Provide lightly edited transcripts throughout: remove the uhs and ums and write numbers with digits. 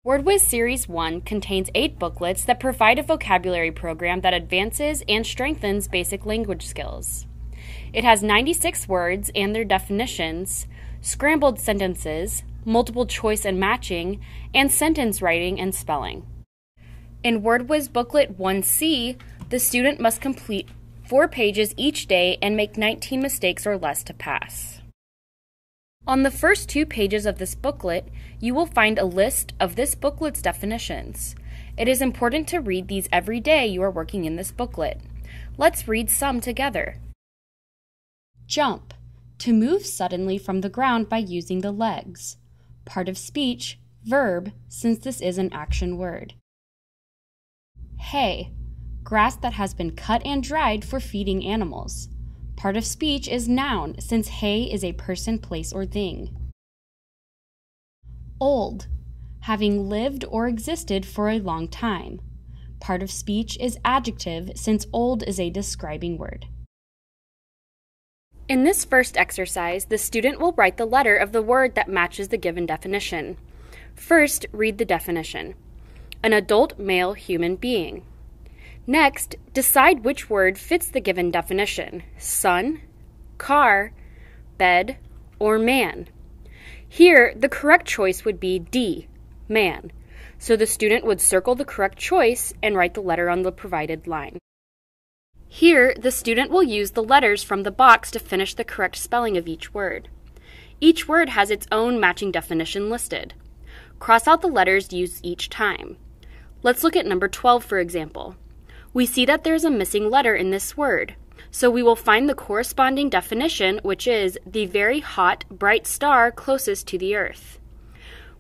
Whiz Series 1 contains 8 booklets that provide a vocabulary program that advances and strengthens basic language skills. It has 96 words and their definitions, scrambled sentences, multiple choice and matching, and sentence writing and spelling. In Whiz Booklet 1C, the student must complete 4 pages each day and make 19 mistakes or less to pass. On the first 2 pages of this booklet, you will find a list of this booklet's definitions. It is important to read these every day you are working in this booklet. Let's read some together. Jump, to move suddenly from the ground by using the legs. Part of speech, verb, since this is an action word. Hay, grass that has been cut and dried for feeding animals. Part of speech is noun, since hay is a person, place, or thing. Old, having lived or existed for a long time. Part of speech is adjective, since old is a describing word. In this first exercise, the student will write the letter of the word that matches the given definition. First, read the definition. An adult male human being. Next, decide which word fits the given definition: sun, car, bed, or man. Here, the correct choice would be D, man. So the student would circle the correct choice and write the letter on the provided line. Here, the student will use the letters from the box to finish the correct spelling of each word. Each word has its own matching definition listed. Cross out the letters used each time. Let's look at number 12, for example. We see that there's a missing letter in this word, so we will find the corresponding definition, which is the very hot, bright star closest to the earth.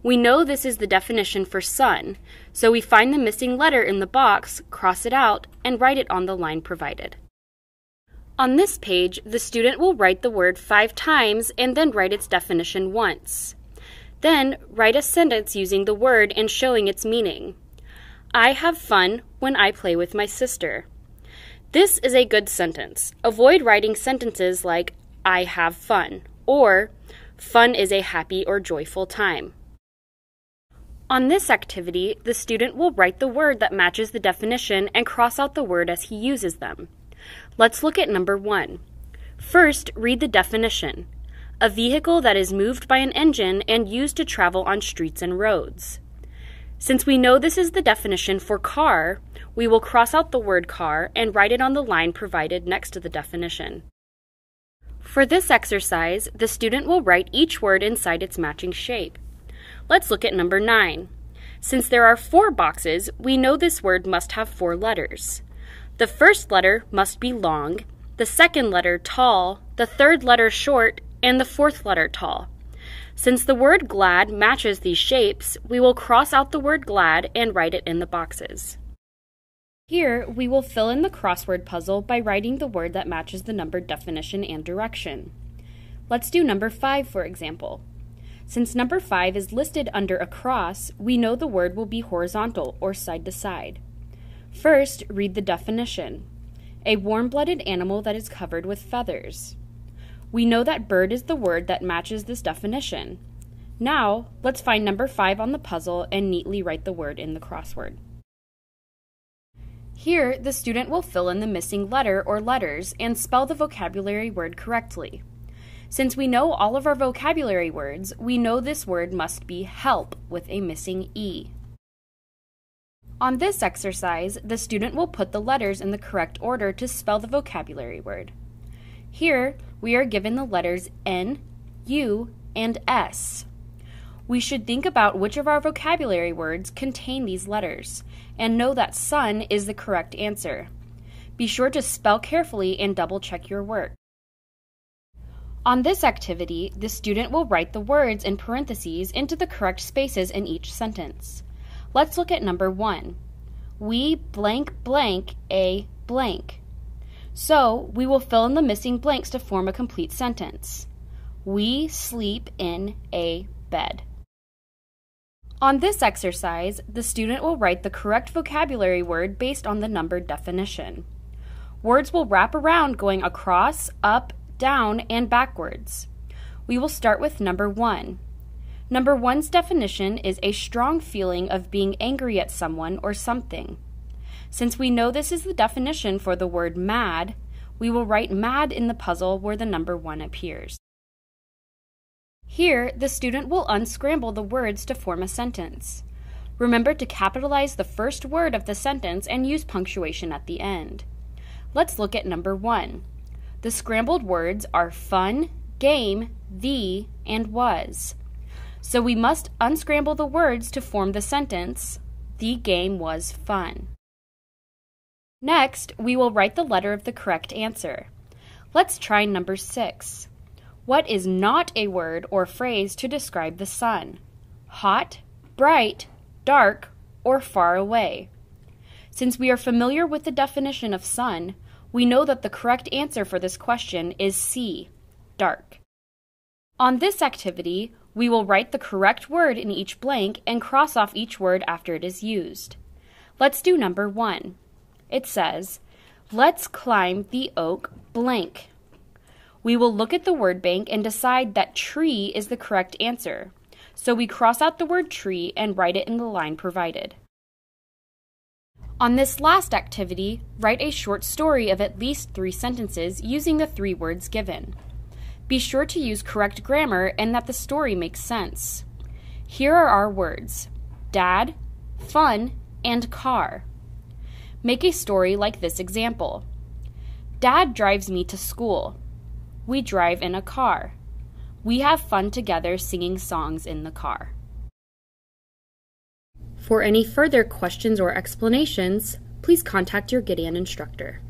We know this is the definition for sun, so we find the missing letter in the box, cross it out, and write it on the line provided. On this page, the student will write the word 5 times and then write its definition once. Then, write a sentence using the word and showing its meaning. I have fun when I play with my sister. This is a good sentence. Avoid writing sentences like, I have fun, or fun is a happy or joyful time. On this activity, the student will write the word that matches the definition and cross out the word as he uses them. Let's look at number 1. First, read the definition. A vehicle that is moved by an engine and used to travel on streets and roads. Since we know this is the definition for car, we will cross out the word car and write it on the line provided next to the definition. For this exercise, the student will write each word inside its matching shape. Let's look at number 9. Since there are 4 boxes, we know this word must have 4 letters. The first letter must be long, the second letter tall, the third letter short, and the fourth letter tall. Since the word glad matches these shapes, we will cross out the word glad and write it in the boxes. Here, we will fill in the crossword puzzle by writing the word that matches the numbered definition and direction. Let's do number 5, for example. Since number 5 is listed under a cross, we know the word will be horizontal or side to side. First, read the definition. A warm-blooded animal that is covered with feathers. We know that bird is the word that matches this definition. Now, let's find number 5 on the puzzle and neatly write the word in the crossword. Here, the student will fill in the missing letter or letters and spell the vocabulary word correctly. Since we know all of our vocabulary words, we know this word must be help with a missing E. On this exercise, the student will put the letters in the correct order to spell the vocabulary word. Here, we are given the letters N, U, and S. We should think about which of our vocabulary words contain these letters, and know that sun is the correct answer. Be sure to spell carefully and double-check your work. On this activity, the student will write the words in parentheses into the correct spaces in each sentence. Let's look at number 1. We blank blank a blank. So, we will fill in the missing blanks to form a complete sentence. We sleep in a bed. On this exercise, the student will write the correct vocabulary word based on the numbered definition. Words will wrap around going across, up, down, and backwards. We will start with number 1. Number 1's definition is a strong feeling of being angry at someone or something. Since we know this is the definition for the word mad, we will write mad in the puzzle where the number 1 appears. Here, the student will unscramble the words to form a sentence. Remember to capitalize the first word of the sentence and use punctuation at the end. Let's look at number 1. The scrambled words are fun, game, the, and was. So we must unscramble the words to form the sentence, the game was fun. Next, we will write the letter of the correct answer. Let's try number 6. What is not a word or phrase to describe the sun? Hot, bright, dark, or far away? Since we are familiar with the definition of sun, we know that the correct answer for this question is C, dark. On this activity, we will write the correct word in each blank and cross off each word after it is used. Let's do number 1. It says, let's climb the oak blank. We will look at the word bank and decide that tree is the correct answer. So we cross out the word tree and write it in the line provided. On this last activity, write a short story of at least 3 sentences using the 3 words given. Be sure to use correct grammar and that the story makes sense. Here are our words: dad, fun, and car. Make a story like this example. Dad drives me to school. We drive in a car. We have fun together singing songs in the car. For any further questions or explanations, please contact your Gideon instructor.